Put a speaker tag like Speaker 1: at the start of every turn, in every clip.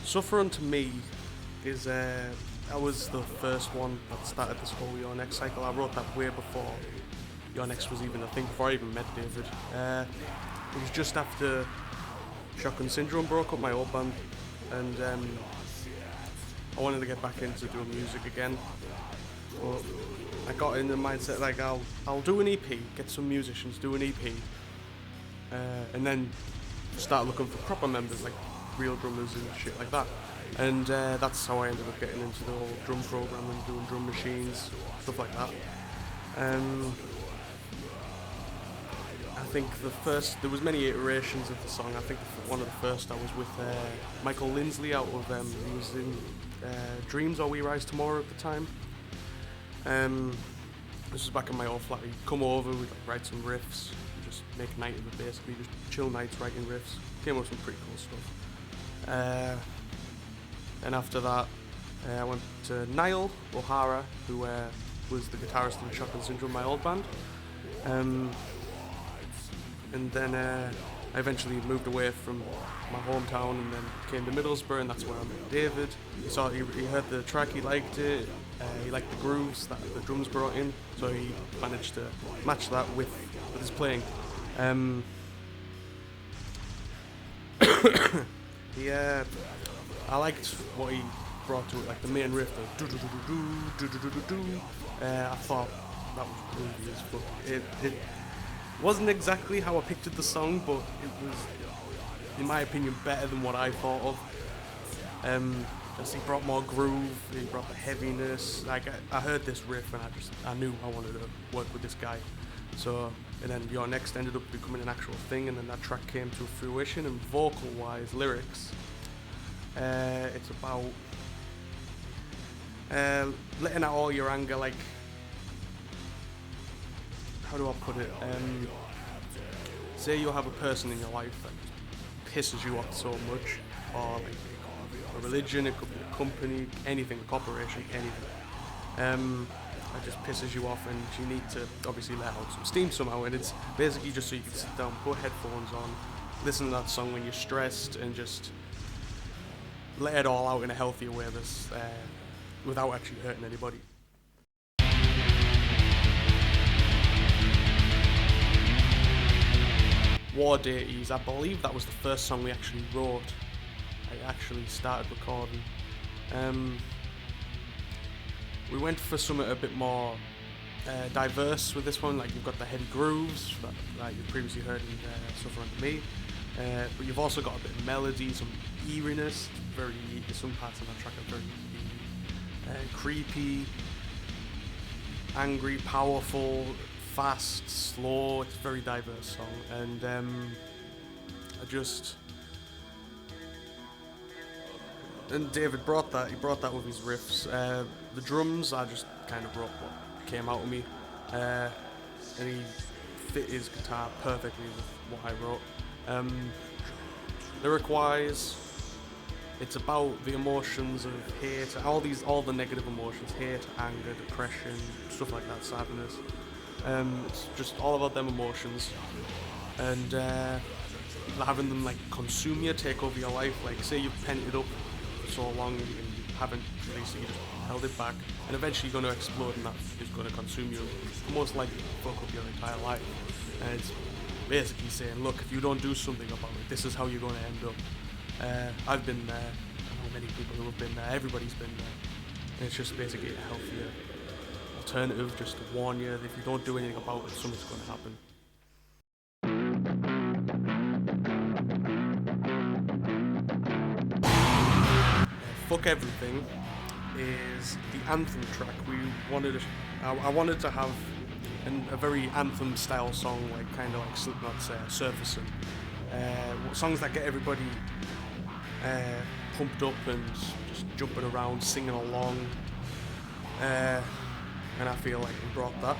Speaker 1: Suffer Unto Me is that was the first one that started this whole You're Next cycle. I wrote that way before You're Next was even a thing, before I even met David. It was just after Shotgun Syndrome broke up, my old band, and I wanted to get back into doing music again. But I got in the mindset like I'll do an EP, get some musicians, do an EP, and then start looking for proper members, like real drummers and shit like that. And that's how I ended up getting into the whole drum program and doing drum machines, stuff like that. I think there was many iterations of the song. I think one of the first I was with Michael Lindsley out of, he was in Dreams or We Rise Tomorrow at the time. This was back in my old flat. He'd come over, we'd write some riffs, just make a night of it basically, just chill nights writing riffs. Came up with some pretty cool stuff. And after that, I went to Niall O'Hara, who was the guitarist in Shotgun Syndrome, my old band. And then I eventually moved away from my hometown and then came to Middlesbrough, and that's where I met David. He heard the track, he liked it, he liked the grooves that the drums brought in, so he managed to match that with his playing. I liked what he brought to it, like the main riff, the do-do-do-do-do. I thought that was groovy as fuck. It wasn't exactly how I pictured the song, but it was, in my opinion, better than what I thought of. Just he brought more groove, he brought the heaviness. Like I heard this riff and I knew I wanted to work with this guy. So, and then You're Next ended up becoming an actual thing, and then that track came to fruition. And vocal-wise, lyrics, it's about letting out all your anger, like, how do I put it? Say you have a person in your life that pisses you off so much, or like a religion, it could be a company, anything, a corporation, anything. It just pisses you off, and you need to obviously let out some steam somehow. And it's basically just so you can sit down, put headphones on, listen to that song when you're stressed, and just let it all out in a healthier way, without actually hurting anybody. War Deities, I believe that was the first song we actually wrote. I actually started recording. We went for something a bit more diverse with this one. Like, you've got the heavy grooves that you previously heard in Suffer Unto Me, but you've also got a bit of melody, some eeriness. Some parts of that track are very creepy, angry, powerful, fast, slow. It's a very diverse song, and and David brought that. He brought that with his riffs. The drums, I just kind of wrote what came out of me, and he fit his guitar perfectly with what I wrote. Lyric-wise, it's about the emotions of hate, all the negative emotions: hate, anger, depression, stuff like that, sadness. It's just all about them emotions, and having them like consume you, take over your life. Like, say you've pent it up for so long and you haven't released it, you just held it back, and eventually you're going to explode, and that is going to consume you, most likely fuck up your entire life. And it's basically saying, look, if you don't do something about it, this is how you're going to end up. I've been there, I know many people who have been there, everybody's been there, and it's just basically a healthier alternative, just to warn you that if you don't do anything about it, something's going to happen. Fuck Everything is the anthem track. I wanted to have a very anthem style song, like kind of like Slipknot's Surfacing. Songs that get everybody pumped up and just jumping around, singing along. And I feel like we brought that.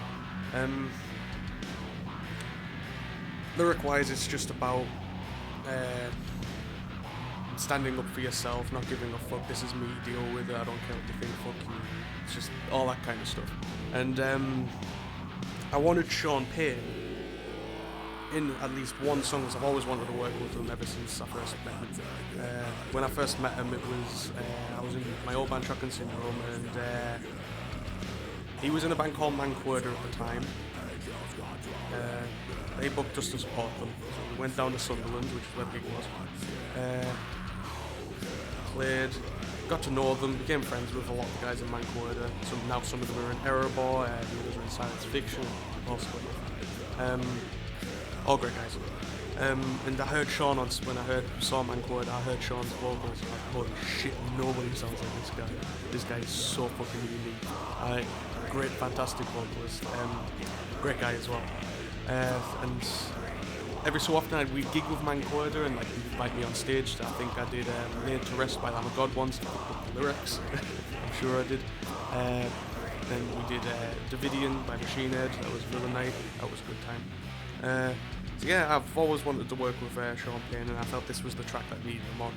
Speaker 1: Lyric-wise, it's just about standing up for yourself, not giving a fuck. This is me, deal with it. I don't care what you think. Fuck you. It's just all that kind of stuff. And I wanted Sean Payne in at least one song, because I've always wanted to work with him ever since I first met him. When I first met him, it was I was in my old band Shotgun Syndrome, and he was in a band called Manquerda at the time. They booked us to support them, so we went down to Sunderland, which is where the gig was. Played, got to know them, became friends with a lot of the guys in Manquerda. Now some of them are in Error, the others are in Science Fiction, also. All great guys. And I heard Sean when I saw Manquerda, I heard Sean's vocals, and like, holy shit, nobody sounds like this guy. This guy is so fucking unique. Great, fantastic vocalist. Great guy as well. And every so often we'd gig with Manquerda, and like he'd invite me on stage. I think I did Laid to Rest by Lamb of God once, to pick up the lyrics. I'm sure I did. Then we did Davidian by Machine Head. That was Villain Night. That was a good time. So yeah, I've always wanted to work with Sean Payne, and I felt this was the track that needed him on.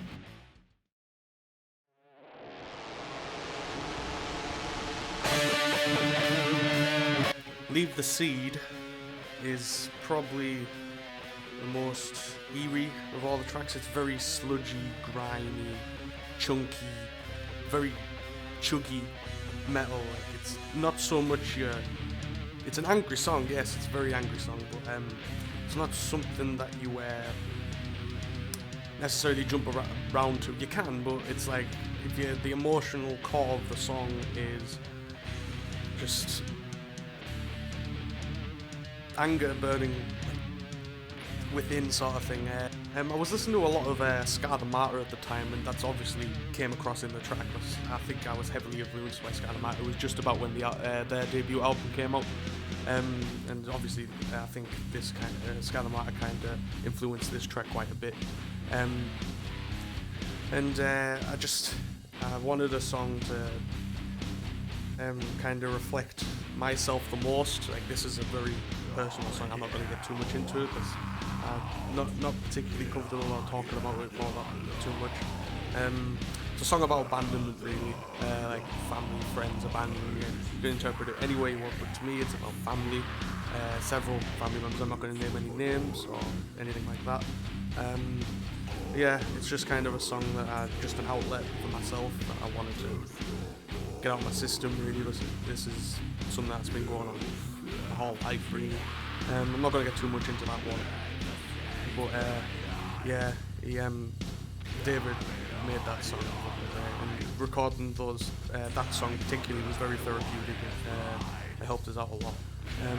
Speaker 1: Leave the Seed is probably the most eerie of all the tracks. It's very sludgy, grimy, chunky, very chuggy metal. Like, it's not so much it's an angry song, yes, it's a very angry song, but it's not something that you necessarily jump around to. You can, but it's like the emotional core of the song is just anger burning within, sort of thing. I was listening to a lot of Scar the Martyr at the time, and that's obviously came across in the track. I think I was heavily influenced by Scar the Martyr. It was just about when their debut album came out, and obviously I think this kind of Scar the Martyr kind of influenced this track quite a bit. I wanted a song to kind of reflect myself the most. Like, this is a very personal song. I'm not going to get too much into it because I'm not particularly comfortable about talking about it too much. It's a song about abandonment, really, like family, friends abandoning you. You can interpret it any way you want, but to me it's about family, several family members. I'm not going to name any names or anything like that. Yeah, it's just kind of a song that just an outlet for myself that I wanted to get out of my system, really. This is something that's been going on my whole life, really. I'm not going to get too much into that one, but yeah, David made that song, and recording that song particularly was very therapeutic. It helped us out a lot. Yeah.